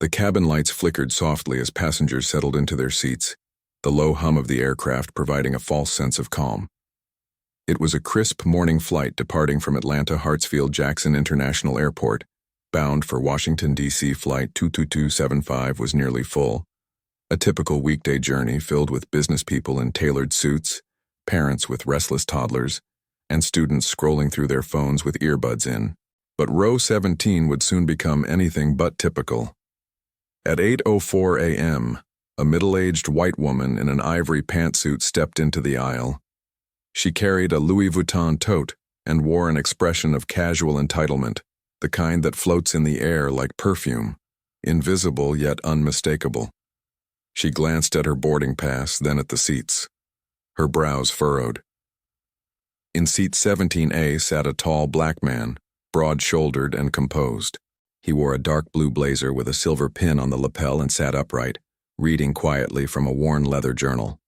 The cabin lights flickered softly as passengers settled into their seats, the low hum of the aircraft providing a false sense of calm. It was a crisp morning flight departing from Atlanta Hartsfield-Jackson International Airport, bound for Washington, D.C. Flight 22275 was nearly full, a typical weekday journey filled with business people in tailored suits, parents with restless toddlers, and students scrolling through their phones with earbuds in. But row 17 would soon become anything but typical. At 8:04 a.m., a middle-aged white woman in an ivory pantsuit stepped into the aisle. She carried a Louis Vuitton tote and wore an expression of casual entitlement, the kind that floats in the air like perfume, invisible yet unmistakable. She glanced at her boarding pass, then at the seats. Her brows furrowed. In seat 17A sat a tall black man, broad-shouldered and composed. He wore a dark blue blazer with a silver pin on the lapel and sat upright, reading quietly from a worn leather journal.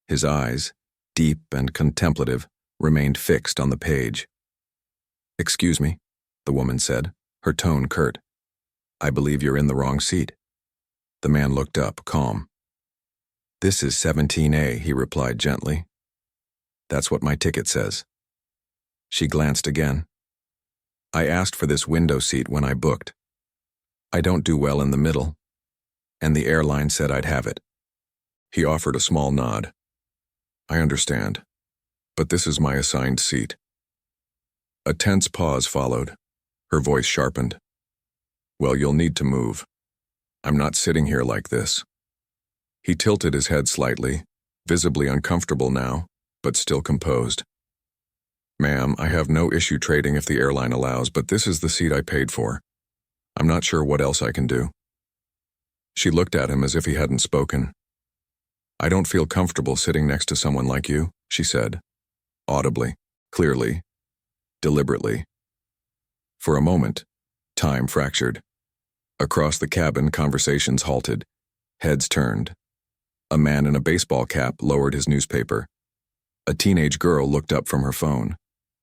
His eyes, deep and contemplative, remained fixed on the page. "Excuse me," the woman said, her tone curt. "I believe you're in the wrong seat." The man looked up, calm. "This is 17A, he replied gently. "That's what my ticket says." She glanced again. "I asked for this window seat when I booked. I don't do well in the middle, and the airline said I'd have it." He offered a small nod. "I understand, but this is my assigned seat." A tense pause followed. Her voice sharpened. "Well, you'll need to move. I'm not sitting here like this." He tilted his head slightly, visibly uncomfortable now, but still composed. "Ma'am, I have no issue trading if the airline allows, but this is the seat I paid for. I'm not sure what else I can do." She looked at him as if he hadn't spoken. "I don't feel comfortable sitting next to someone like you," she said, audibly, clearly, deliberately. For a moment, time fractured. Across the cabin, conversations halted. Heads turned. A man in a baseball cap lowered his newspaper. A teenage girl looked up from her phone.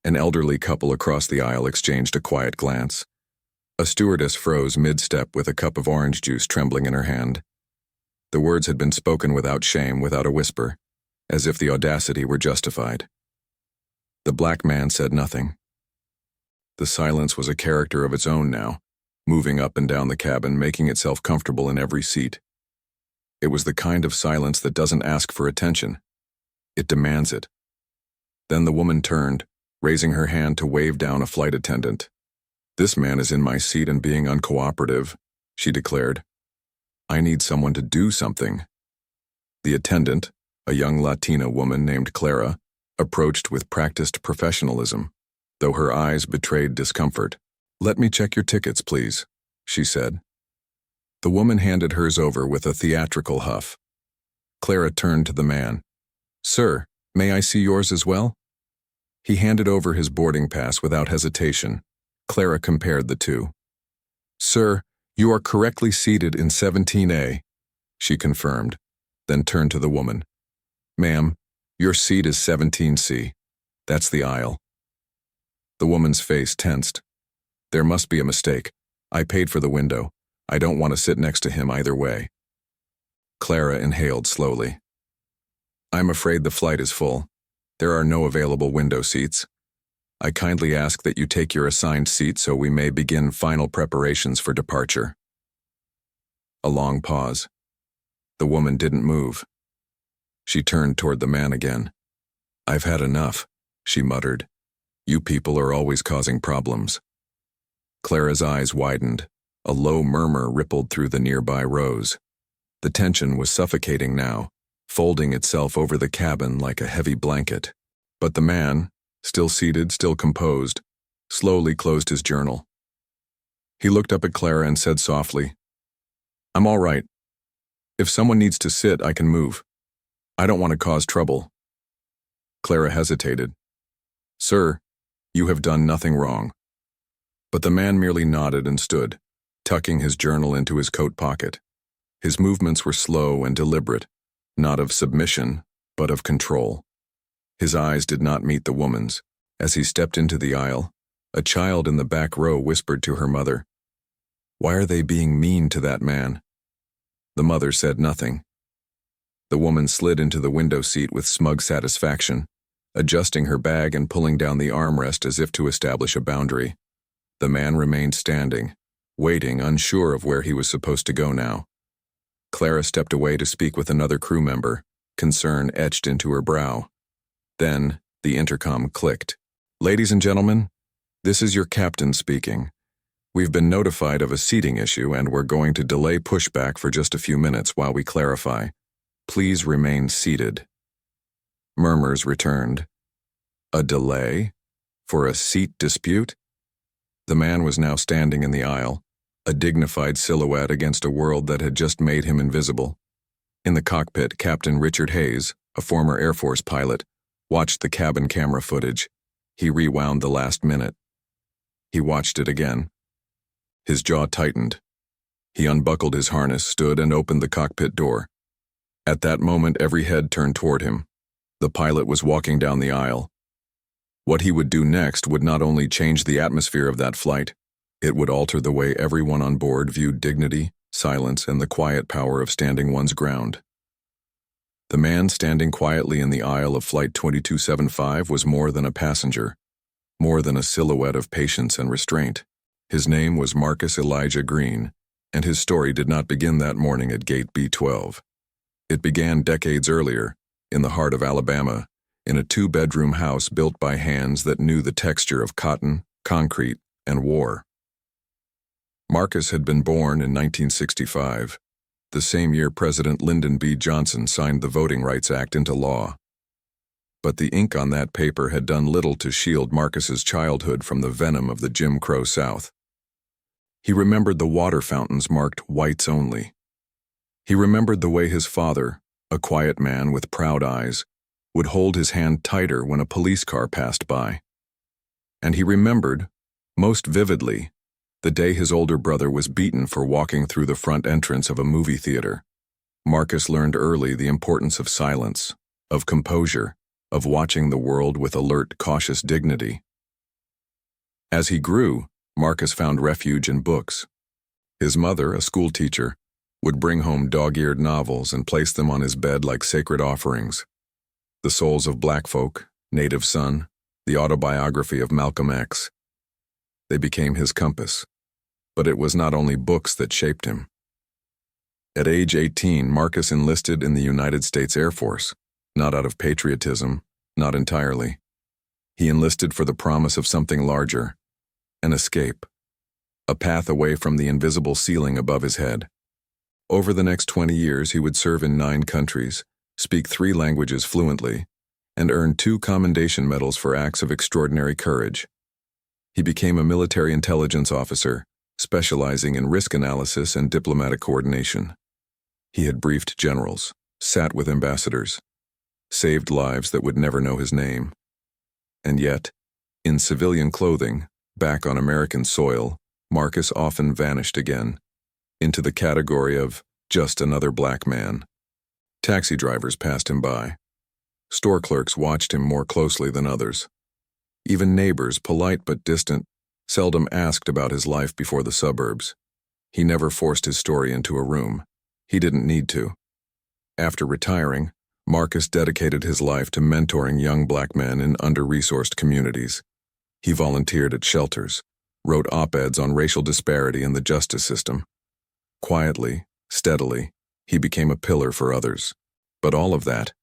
An elderly couple across the aisle exchanged a quiet glance. A stewardess froze mid-step with a cup of orange juice trembling in her hand. The words had been spoken without shame, without a whisper, as if the audacity were justified. The black man said nothing. The silence was a character of its own now, moving up and down the cabin, making itself comfortable in every seat. It was the kind of silence that doesn't ask for attention. It demands it. Then the woman turned, raising her hand to wave down a flight attendant. "This man is in my seat and being uncooperative," she declared. "I need someone to do something." The attendant, a young Latina woman named Clara, approached with practiced professionalism, though her eyes betrayed discomfort. "Let me check your tickets, please," she said. The woman handed hers over with a theatrical huff. Clara turned to the man. "Sir, may I see yours as well?" He handed over his boarding pass without hesitation. Clara compared the two. "Sir, you are correctly seated in 17A, she confirmed, then turned to the woman. "Ma'am, your seat is 17C. That's the aisle." The woman's face tensed. "There must be a mistake. I paid for the window. I don't want to sit next to him either way." Clara inhaled slowly. "I'm afraid the flight is full. There are no available window seats. I kindly ask that you take your assigned seat so we may begin final preparations for departure." A long pause. The woman didn't move. She turned toward the man again. "I've had enough," she muttered. "You people are always causing problems." Clara's eyes widened. A low murmur rippled through the nearby rows. The tension was suffocating now, folding itself over the cabin like a heavy blanket. But the man, still seated, still composed, slowly closed his journal. He looked up at Clara and said softly, "I'm all right. If someone needs to sit, I can move. I don't want to cause trouble." Clara hesitated. "Sir, you have done nothing wrong." But the man merely nodded and stood, tucking his journal into his coat pocket. His movements were slow and deliberate, not of submission, but of control. His eyes did not meet the woman's. As he stepped into the aisle, a child in the back row whispered to her mother, Why are they being mean to that man? The mother said nothing. The woman slid into the window seat with smug satisfaction, adjusting her bag and pulling down the armrest as if to establish a boundary. The man remained standing, waiting, unsure of where he was supposed to go now. Clara stepped away to speak with another crew member, concern etched into her brow. Then, the intercom clicked. "Ladies and gentlemen, this is your captain speaking. We've been notified of a seating issue and we're going to delay pushback for just a few minutes while we clarify. Please remain seated." Murmurs returned. A delay? For a seat dispute? The man was now standing in the aisle, a dignified silhouette against a world that had just made him invisible. In the cockpit, Captain Richard Hayes, a former Air Force pilot, watched the cabin camera footage. He rewound the last minute. He watched it again. His jaw tightened. He unbuckled his harness, stood, and opened the cockpit door. At that moment, every head turned toward him. The pilot was walking down the aisle. What he would do next would not only change the atmosphere of that flight, it would alter the way everyone on board viewed dignity, silence, and the quiet power of standing one's ground. The man standing quietly in the aisle of Flight 2275 was more than a passenger, more than a silhouette of patience and restraint. His name was Marcus Elijah Green, and his story did not begin that morning at Gate B-12. It began decades earlier, in the heart of Alabama, in a two-bedroom house built by hands that knew the texture of cotton, concrete, and war. Marcus had been born in 1965, the same year President Lyndon B. Johnson signed the Voting Rights Act into law. But the ink on that paper had done little to shield Marcus's childhood from the venom of the Jim Crow South. He remembered the water fountains marked whites only. He remembered the way his father, a quiet man with proud eyes, would hold his hand tighter when a police car passed by. And he remembered, most vividly, the day his older brother was beaten for walking through the front entrance of a movie theater. Marcus learned early the importance of silence, of composure, of watching the world with alert, cautious dignity. As he grew, Marcus found refuge in books. His mother, a schoolteacher, would bring home dog-eared novels and place them on his bed like sacred offerings. The Souls of Black Folk, Native Son, the autobiography of Malcolm X. They became his compass. But it was not only books that shaped him. At age 18, Marcus enlisted in the United States Air Force, not out of patriotism, not entirely. He enlisted for the promise of something larger, an escape, a path away from the invisible ceiling above his head. Over the next 20 years, he would serve in 9 countries, speak 3 languages fluently, and earn 2 commendation medals for acts of extraordinary courage. He became a military intelligence officer, specializing in risk analysis and diplomatic coordination. He had briefed generals, sat with ambassadors, saved lives that would never know his name. And yet, in civilian clothing, back on American soil, Marcus often vanished again, into the category of just another black man. Taxi drivers passed him by. Store clerks watched him more closely than others. Even neighbors, polite but distant, seldom asked about his life before the suburbs. He never forced his story into a room. He didn't need to. After retiring, Marcus dedicated his life to mentoring young black men in under-resourced communities. He volunteered at shelters, wrote op-eds on racial disparity in the justice system. Quietly, steadily, he became a pillar for others. But all of that,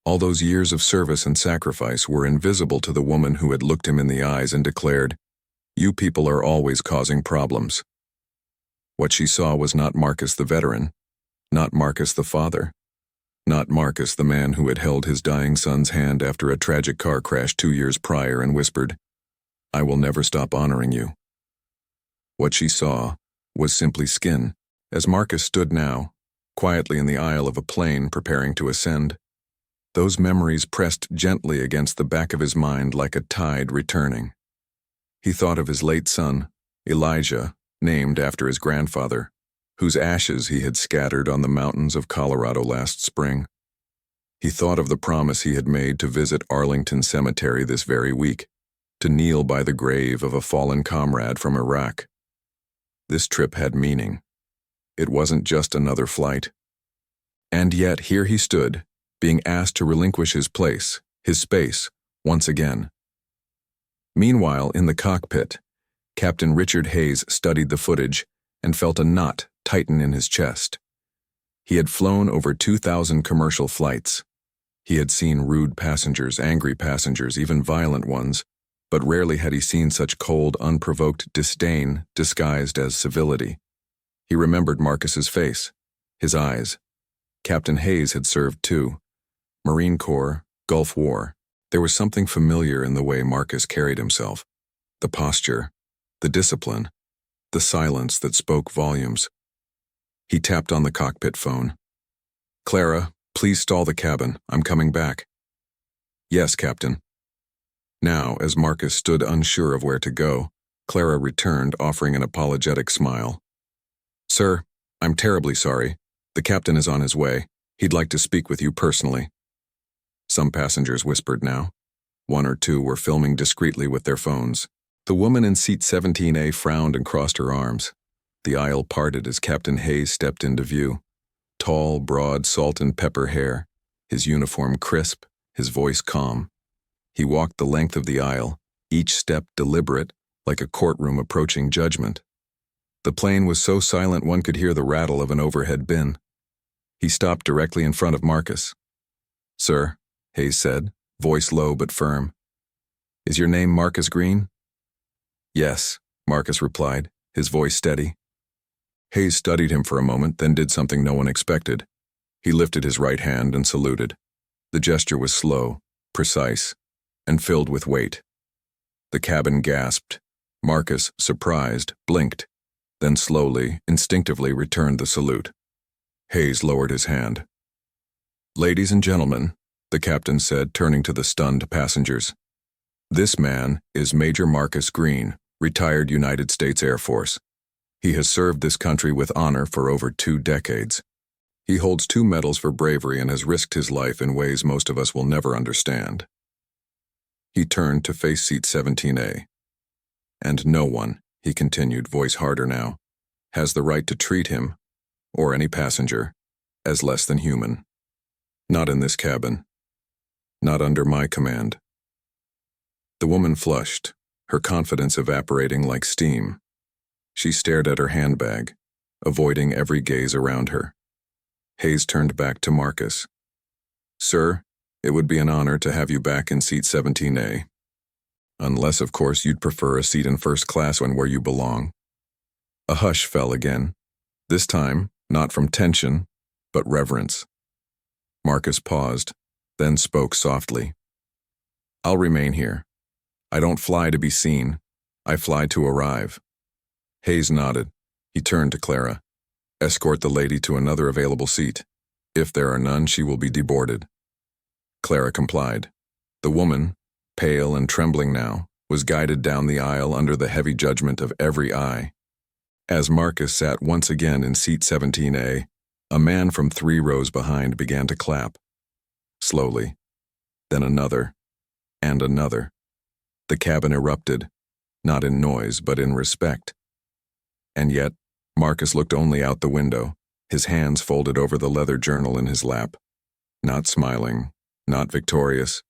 all those years of service and sacrifice were invisible to the woman who had looked him in the eyes and declared, "You people are always causing problems." What she saw was not Marcus the veteran, not Marcus the father, not Marcus the man who had held his dying son's hand after a tragic car crash 2 years prior and whispered, "I will never stop honoring you." What she saw was simply skin. As Marcus stood now, quietly in the aisle of a plane preparing to ascend, those memories pressed gently against the back of his mind like a tide returning. He thought of his late son, Elijah, named after his grandfather, whose ashes he had scattered on the mountains of Colorado last spring. He thought of the promise he had made to visit Arlington Cemetery this very week, to kneel by the grave of a fallen comrade from Iraq. This trip had meaning. It wasn't just another flight. And yet here he stood, being asked to relinquish his place, his space, once again. Meanwhile, in the cockpit, Captain Richard Hayes studied the footage and felt a knot tighten in his chest. He had flown over 2,000 commercial flights. He had seen rude passengers, angry passengers, even violent ones, but rarely had he seen such cold, unprovoked disdain disguised as civility. He remembered Marcus's face, his eyes. Captain Hayes had served too. Marine Corps, Gulf War. There was something familiar in the way Marcus carried himself. The posture, the discipline, the silence that spoke volumes. He tapped on the cockpit phone. "Clara, please stall the cabin. I'm coming back." "Yes, Captain." Now, as Marcus stood unsure of where to go, Clara returned, offering an apologetic smile. "Sir, I'm terribly sorry. The captain is on his way. He'd like to speak with you personally." Some passengers whispered now. One or two were filming discreetly with their phones. The woman in seat 17A frowned and crossed her arms. The aisle parted as Captain Hayes stepped into view. Tall, broad, salt and pepper hair, his uniform crisp, his voice calm. He walked the length of the aisle, each step deliberate, like a courtroom approaching judgment. The plane was so silent one could hear the rattle of an overhead bin. He stopped directly in front of Marcus. "Sir," Hayes said, voice low but firm. "Is your name Marcus Green?" "Yes," Marcus replied, his voice steady. Hayes studied him for a moment, then did something no one expected. He lifted his right hand and saluted. The gesture was slow, precise, and filled with weight. The cabin gasped. Marcus, surprised, blinked, then slowly, instinctively returned the salute. Hayes lowered his hand. "Ladies and gentlemen," the captain said, turning to the stunned passengers. "This man is Major Marcus Green, retired United States Air Force. He has served this country with honor for over 2 decades. He holds 2 medals for bravery and has risked his life in ways most of us will never understand." He turned to face seat 17A. "And no one," he continued, voice harder now, "has the right to treat him, or any passenger, as less than human. Not in this cabin. Not under my command." The woman flushed, her confidence evaporating like steam. She stared at her handbag, avoiding every gaze around her. Hayes turned back to Marcus. "Sir, it would be an honor to have you back in seat 17A. Unless, of course, you'd prefer a seat in first class when where you belong." A hush fell again, this time not from tension, but reverence. Marcus paused, then spoke softly. "I'll remain here. I don't fly to be seen. I fly to arrive." Hayes nodded. He turned to Clara. "Escort the lady to another available seat. If there are none, she will be deboarded." Clara complied. The woman, pale and trembling now, was guided down the aisle under the heavy judgment of every eye. As Marcus sat once again in seat 17A, a man from 3 rows behind began to clap. Slowly. Then another. And another. The cabin erupted, not in noise but in respect. And yet, Marcus looked only out the window, his hands folded over the leather journal in his lap. Not smiling, not victorious,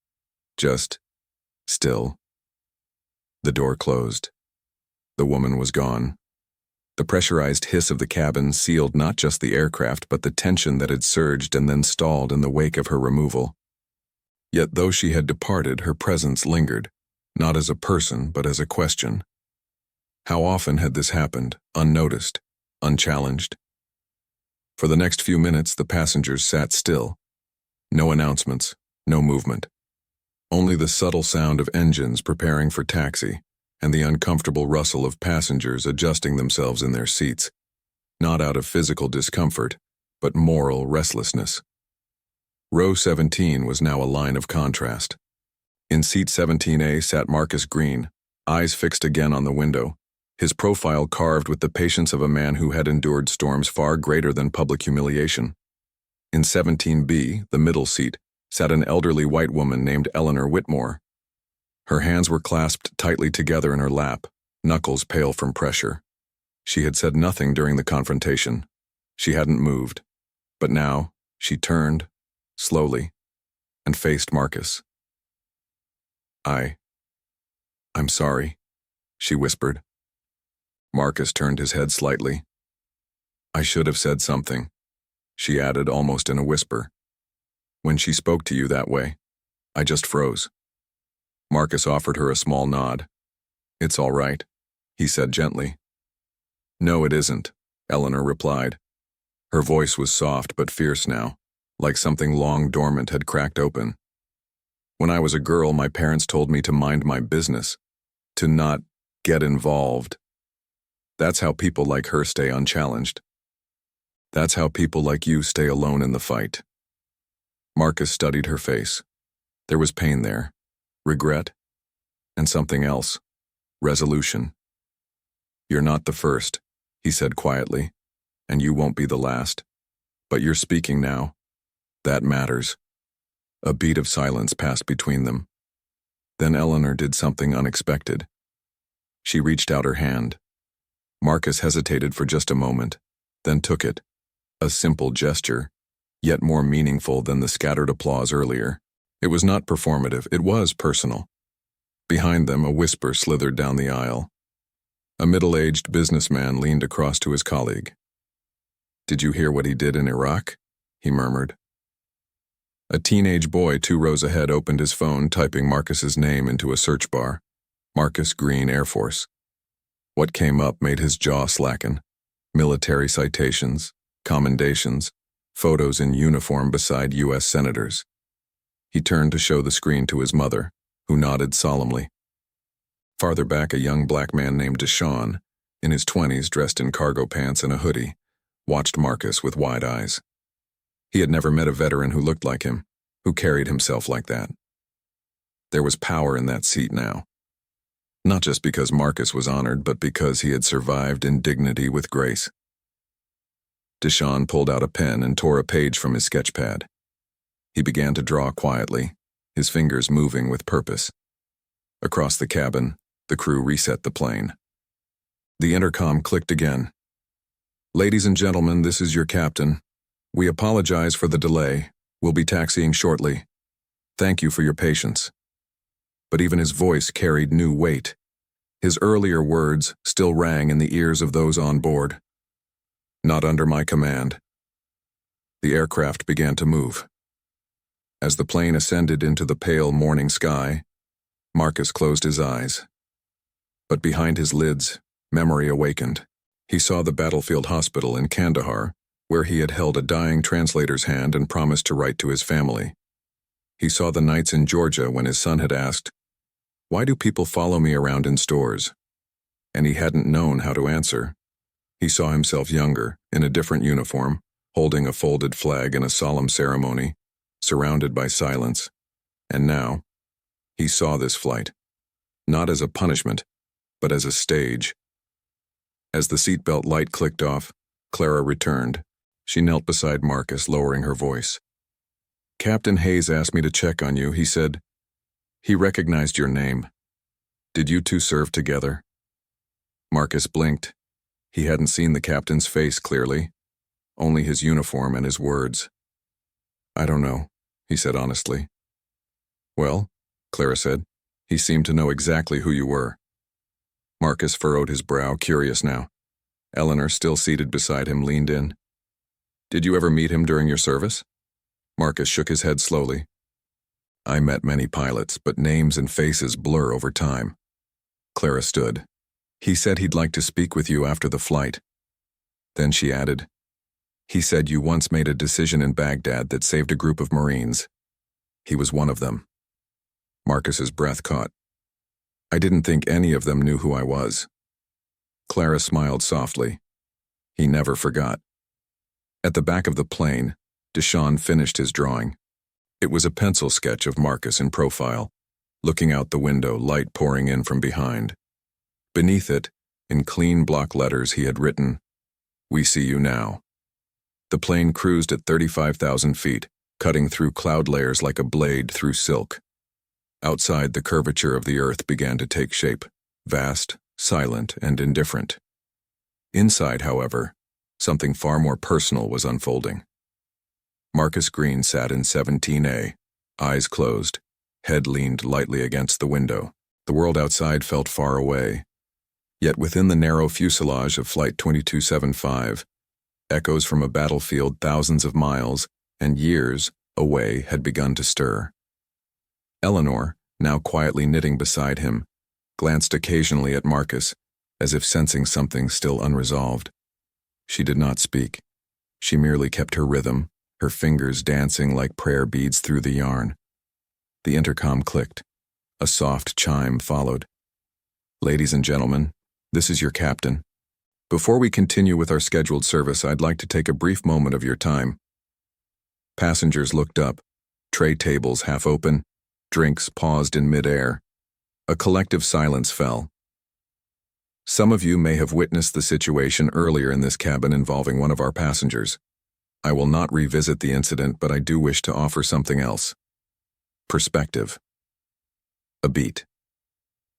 just still. The door closed. The woman was gone. The pressurized hiss of the cabin sealed not just the aircraft but the tension that had surged and then stalled in the wake of her removal. Yet though she had departed, her presence lingered, not as a person but as a question. How often had this happened, unnoticed, unchallenged? For the next few minutes, the passengers sat still. No announcements, no movement. Only the subtle sound of engines preparing for taxi and the uncomfortable rustle of passengers adjusting themselves in their seats, not out of physical discomfort, but moral restlessness. Row 17 was now a line of contrast. In seat 17A sat Marcus Green, eyes fixed again on the window, his profile carved with the patience of a man who had endured storms far greater than public humiliation. In 17B, the middle seat, sat an elderly white woman named Eleanor Whitmore. Her hands were clasped tightly together in her lap, knuckles pale from pressure. She had said nothing during the confrontation. She hadn't moved. But now, she turned, slowly, and faced Marcus. I'm sorry, she whispered. Marcus turned his head slightly. I should have said something, she added almost in a whisper. When she spoke to you that way, I just froze. Marcus offered her a small nod. It's all right, he said gently. No, it isn't, Eleanor replied. Her voice was soft but fierce now, like something long dormant had cracked open. When I was a girl, my parents told me to mind my business, to not get involved. That's how people like her stay unchallenged. That's how people like you stay alone in the fight. Marcus studied her face. There was pain there, regret, and something else, resolution. You're not the first, he said quietly, and you won't be the last. But you're speaking now. That matters. A beat of silence passed between them. Then Eleanor did something unexpected. She reached out her hand. Marcus hesitated for just a moment, then took it. A simple gesture, yet more meaningful than the scattered applause earlier. It was not performative, it was personal. Behind them, a whisper slithered down the aisle. A middle-aged businessman leaned across to his colleague. Did you hear what he did in Iraq? He murmured. A teenage boy 2 rows ahead opened his phone, typing Marcus's name into a search bar. Marcus Green, Air Force. What came up made his jaw slacken. Military citations, commendations, photos in uniform beside U.S. senators. He turned to show the screen to his mother, who nodded solemnly. Farther back, a young black man named Deshawn, in his 20s, dressed in cargo pants and a hoodie, watched Marcus with wide eyes. He had never met a veteran who looked like him, who carried himself like that. There was power in that seat now. Not just because Marcus was honored, but because he had survived in dignity with grace. Deshawn pulled out a pen and tore a page from his sketchpad. He began to draw quietly, his fingers moving with purpose. Across the cabin, the crew reset the plane. The intercom clicked again. Ladies and gentlemen, this is your captain. We apologize for the delay. We'll be taxiing shortly. Thank you for your patience. But even his voice carried new weight. His earlier words still rang in the ears of those on board. Not under my command. The aircraft began to move. As the plane ascended into the pale morning sky, Marcus closed his eyes. But behind his lids, memory awakened. He saw the battlefield hospital in Kandahar, where he had held a dying translator's hand and promised to write to his family. He saw the nights in Georgia when his son had asked, "Why do people follow me around in stores?" And he hadn't known how to answer. He saw himself younger, in a different uniform, holding a folded flag in a solemn ceremony, surrounded by silence. And now, he saw this flight, not as a punishment, but as a stage. As the seatbelt light clicked off, Clara returned. She knelt beside Marcus, lowering her voice. "Captain Hayes asked me to check on you," he said. "He recognized your name. Did you two serve together?" Marcus blinked. He hadn't seen the captain's face clearly, only his uniform and his words. "I don't know," he said honestly. "Well," Clara said, "he seemed to know exactly who you were." Marcus furrowed his brow, curious now. Eleanor, still seated beside him, leaned in. "Did you ever meet him during your service?" Marcus shook his head slowly. "I met many pilots, but names and faces blur over time." Clara stood. "He said he'd like to speak with you after the flight." Then she added, "He said you once made a decision in Baghdad that saved a group of Marines. He was one of them." Marcus's breath caught. "I didn't think any of them knew who I was." Clara smiled softly. He never forgot. At the back of the plane, Deshawn finished his drawing. It was a pencil sketch of Marcus in profile, looking out the window, light pouring in from behind. Beneath it, in clean block letters, he had written, "We see you now." The plane cruised at 35,000 feet, cutting through cloud layers like a blade through silk. Outside, the curvature of the earth began to take shape, vast, silent, and indifferent. Inside, however, something far more personal was unfolding. Marcus Green sat in 17A, eyes closed, head leaned lightly against the window. The world outside felt far away. Yet within the narrow fuselage of Flight 2275, echoes from a battlefield thousands of miles and years away had begun to stir. Eleanor, now quietly knitting beside him, glanced occasionally at Marcus, as if sensing something still unresolved. She did not speak. She merely kept her rhythm, her fingers dancing like prayer beads through the yarn. The intercom clicked. A soft chime followed. "Ladies and gentlemen, this is your captain. Before we continue with our scheduled service, I'd like to take a brief moment of your time." Passengers looked up, tray tables half open, drinks paused in midair. A collective silence fell. Some of you may have witnessed the situation earlier in this cabin involving one of our passengers. I will not revisit the incident, but I do wish to offer something else. Perspective. A beat.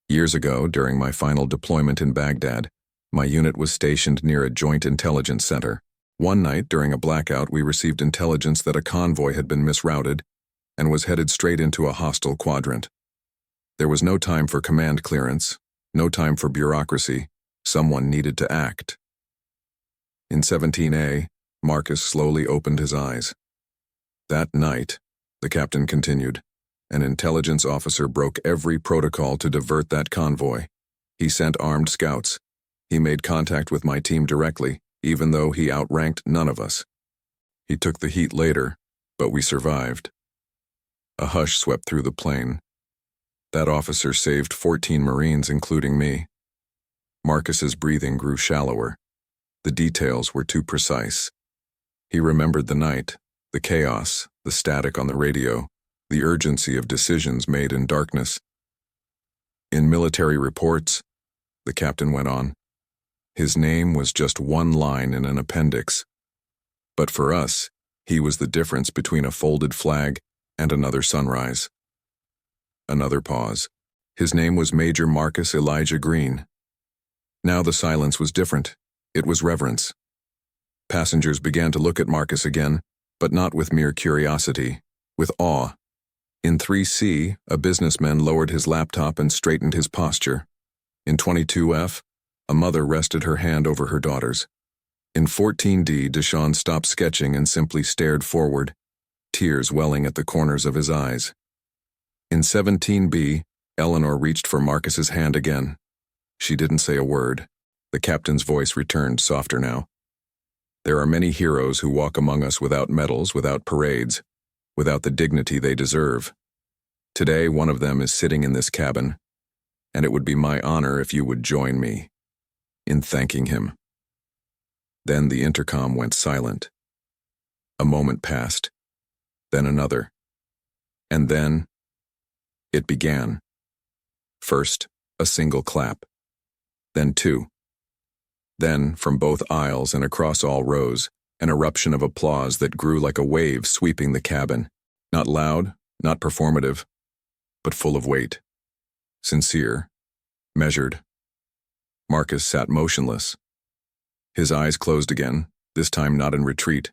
Years ago, during my final deployment in Baghdad, my unit was stationed near a joint intelligence center. One night, during a blackout, we received intelligence that a convoy had been misrouted and was headed straight into a hostile quadrant. There was no time for command clearance, no time for bureaucracy. Someone needed to act. In 17A, Marcus slowly opened his eyes. That night, the captain continued, an intelligence officer broke every protocol to divert that convoy. He sent armed scouts. He made contact with my team directly, even though he outranked none of us. He took the heat later, but we survived. A hush swept through the plane. That officer saved 14 Marines, including me. Marcus's breathing grew shallower. The details were too precise. He remembered the night, the chaos, the static on the radio, the urgency of decisions made in darkness. In military reports, the captain went on, his name was just one line in an appendix. But for us, he was the difference between a folded flag and another sunrise. Another pause. His name was Major Marcus Elijah Green. Now the silence was different. It was reverence. Passengers began to look at Marcus again, but not with mere curiosity, with awe. In 3C, a businessman lowered his laptop and straightened his posture. In 22F, a mother rested her hand over her daughter's. In 14D, Deshawn stopped sketching and simply stared forward, tears welling at the corners of his eyes. In 17B, Eleanor reached for Marcus's hand again. She didn't say a word. The captain's voice returned, softer now. There are many heroes who walk among us without medals, without parades, without the dignity they deserve. Today, one of them is sitting in this cabin, and it would be my honor if you would join me in thanking him. Then the intercom went silent. A moment passed, then another, and then it began. First, a single clap, then two. Then, from both aisles and across all rows, an eruption of applause that grew like a wave sweeping the cabin. Not loud, not performative, but full of weight. Sincere, measured. Marcus sat motionless. His eyes closed again, this time not in retreat,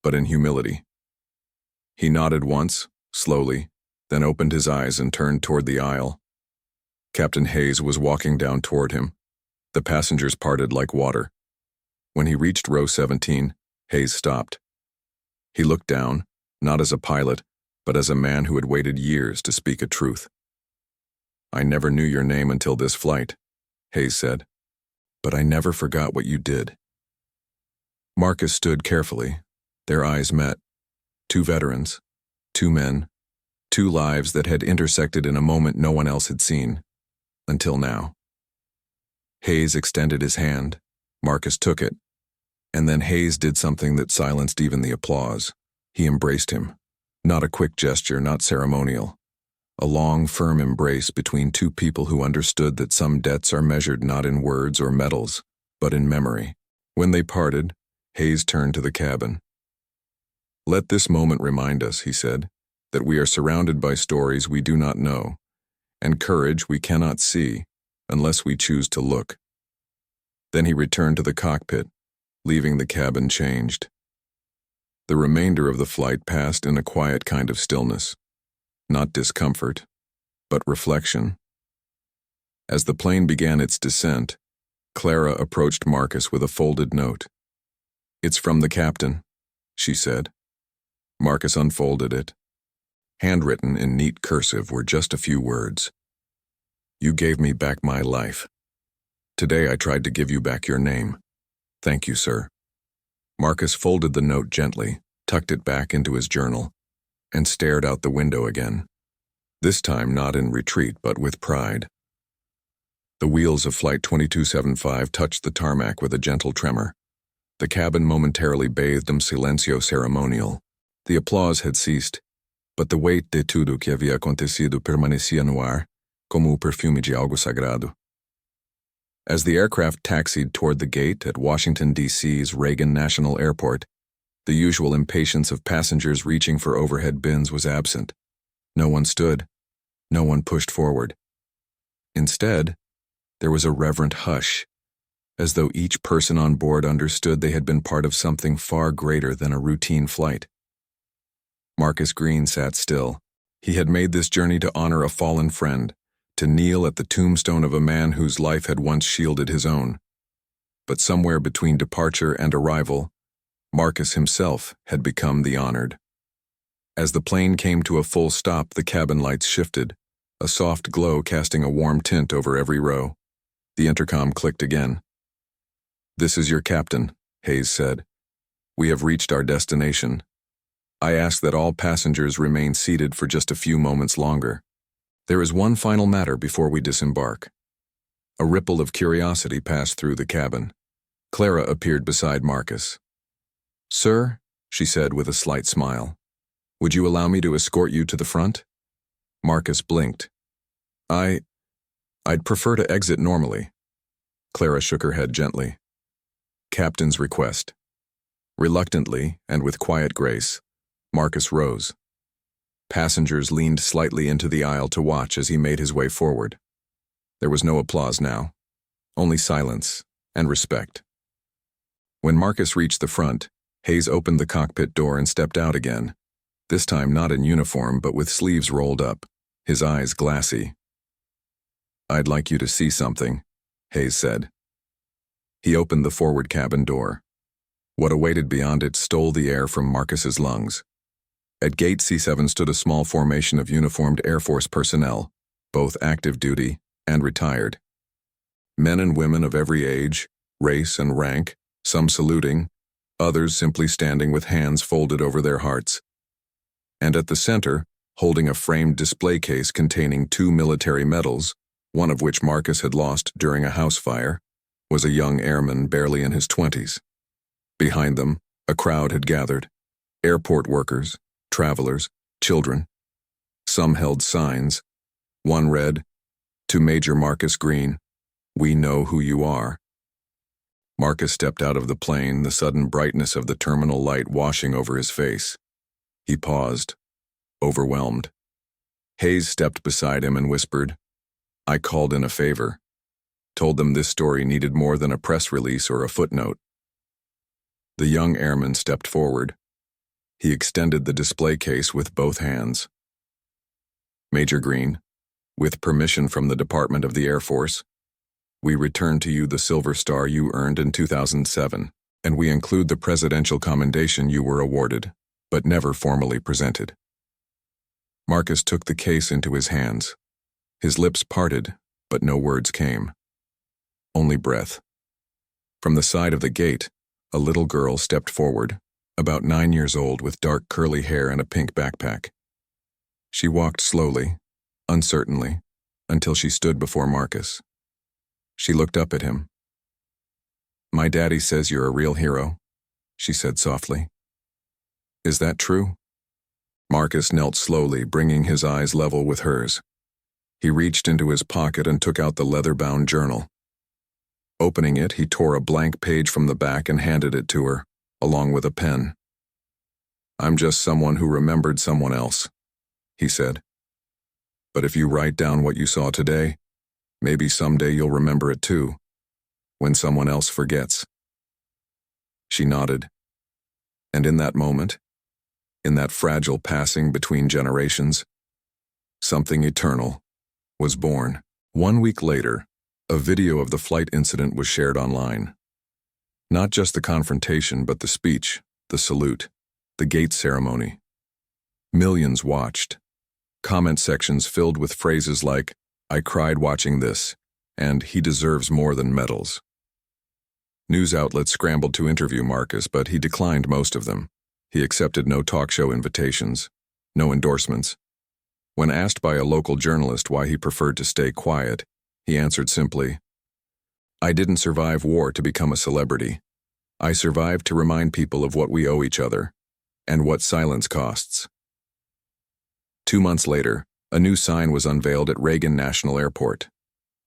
but in humility. He nodded once, slowly, then opened his eyes and turned toward the aisle. Captain Hayes was walking down toward him. The passengers parted like water. When he reached row 17, Hayes stopped. He looked down, not as a pilot, but as a man who had waited years to speak a truth. "I never knew your name until this flight," Hayes said, "but I never forgot what you did." Marcus stood carefully. Their eyes met. Two veterans, two men, two lives that had intersected in a moment no one else had seen, until now. Hayes extended his hand. Marcus took it. And then Hayes did something that silenced even the applause. He embraced him. Not a quick gesture, not ceremonial. A long, firm embrace between two people who understood that some debts are measured not in words or medals, but in memory. When they parted, Hayes turned to the cabin. "Let this moment remind us," he said, "that we are surrounded by stories we do not know, and courage we cannot see, unless we choose to look." Then he returned to the cockpit, leaving the cabin changed. The remainder of the flight passed in a quiet kind of stillness, not discomfort, but reflection. As the plane began its descent, Clara approached Marcus with a folded note. "It's from the captain," she said. Marcus unfolded it. Handwritten in neat cursive were just a few words. "You gave me back my life. Today I tried to give you back your name. Thank you, sir." Marcus folded the note gently, tucked it back into his journal, and stared out the window again, this time not in retreat but with pride. The wheels of Flight 2275 touched the tarmac with a gentle tremor. The cabin momentarily bathed in silencio ceremonial. The applause had ceased, but the weight de tudo que havia acontecido permanecia no ar, como o perfume de algo sagrado. As the aircraft taxied toward the gate at Washington, D.C.'s Reagan National Airport, the usual impatience of passengers reaching for overhead bins was absent. No one stood. No one pushed forward. Instead, there was a reverent hush, as though each person on board understood they had been part of something far greater than a routine flight. Marcus Green sat still. He had made this journey to honor a fallen friend, to kneel at the tombstone of a man whose life had once shielded his own. But somewhere between departure and arrival, Marcus himself had become the honored. As the plane came to a full stop, the cabin lights shifted, a soft glow casting a warm tint over every row. The intercom clicked again. "This is your captain," Hayes said. "We have reached our destination. I ask that all passengers remain seated for just a few moments longer. There is one final matter before we disembark." A ripple of curiosity passed through the cabin. Clara appeared beside Marcus. "Sir," she said with a slight smile, "would you allow me to escort you to the front?" Marcus blinked. I'd prefer to exit normally." Clara shook her head gently. "Captain's request." Reluctantly, and with quiet grace, Marcus rose. Passengers leaned slightly into the aisle to watch as he made his way forward. There was no applause now, only silence and respect. When Marcus reached the front, Hayes opened the cockpit door and stepped out again, this time not in uniform but with sleeves rolled up, his eyes glassy. "I'd like you to see something," Hayes said. He opened the forward cabin door. What awaited beyond it stole the air from Marcus's lungs. At Gate C7 stood a small formation of uniformed Air Force personnel, both active duty and retired. Men and women of every age, race, and rank, some saluting, others simply standing with hands folded over their hearts. And at the center, holding a framed display case containing 2 military medals, one of which Marcus had lost during a house fire, was a young airman barely in his 20s. Behind them, a crowd had gathered. Airport workers, travelers, children. Some held signs. One read, "To Major Marcus Green, we know who you are." Marcus stepped out of the plane, the sudden brightness of the terminal light washing over his face. He paused, overwhelmed. Hayes stepped beside him and whispered, "I called in a favor. Told them this story needed more than a press release or a footnote." The young airman stepped forward. He extended the display case with both hands. "Major Green, with permission from the Department of the Air Force, we return to you the Silver Star you earned in 2007, and we include the Presidential Commendation you were awarded, but never formally presented." Marcus took the case into his hands. His lips parted, but no words came. Only breath. From the side of the gate, a little girl stepped forward, about 9 years old with dark curly hair and a pink backpack. She walked slowly, uncertainly, until she stood before Marcus. She looked up at him. "My daddy says you're a real hero," she said softly. "Is that true?" Marcus knelt slowly, bringing his eyes level with hers. He reached into his pocket and took out the leather-bound journal. Opening it, he tore a blank page from the back and handed it to her, along with a pen. "I'm just someone who remembered someone else," he said. "But if you write down what you saw today, maybe someday you'll remember it too." when someone else forgets. She nodded. And in that moment, in that fragile passing between generations, something eternal was born. 1 week later, a video of the flight incident was shared online. Not just the confrontation, but the speech, the salute, the gate ceremony. Millions watched. Comment sections filled with phrases like, "I cried watching this," and "He deserves more than medals." News outlets scrambled to interview Marcus, but he declined most of them. He accepted no talk show invitations, no endorsements. When asked by a local journalist why he preferred to stay quiet, he answered simply, "I didn't survive war to become a celebrity. I survived to remind people of what we owe each other, and what silence costs." 2 months later, a new sign was unveiled at Reagan National Airport.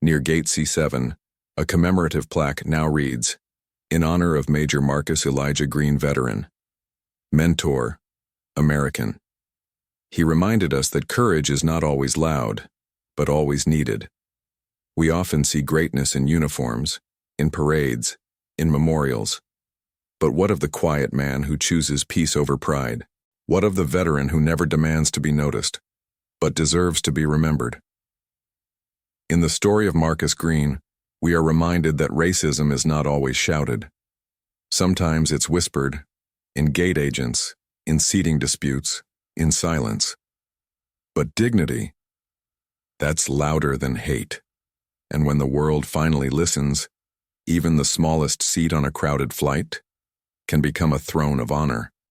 Near Gate C7, a commemorative plaque now reads, "In honor of Major Marcus Elijah Green, veteran, mentor, American." He reminded us that courage is not always loud, but always needed. We often see greatness in uniforms, in parades, in memorials. But what of the quiet man who chooses peace over pride? What of the veteran who never demands to be noticed, but deserves to be remembered? In the story of Marcus Green, we are reminded that racism is not always shouted. Sometimes it's whispered, in gate agents, in seating disputes, in silence. But dignity, that's louder than hate. And when the world finally listens, even the smallest seat on a crowded flight can become a throne of honor.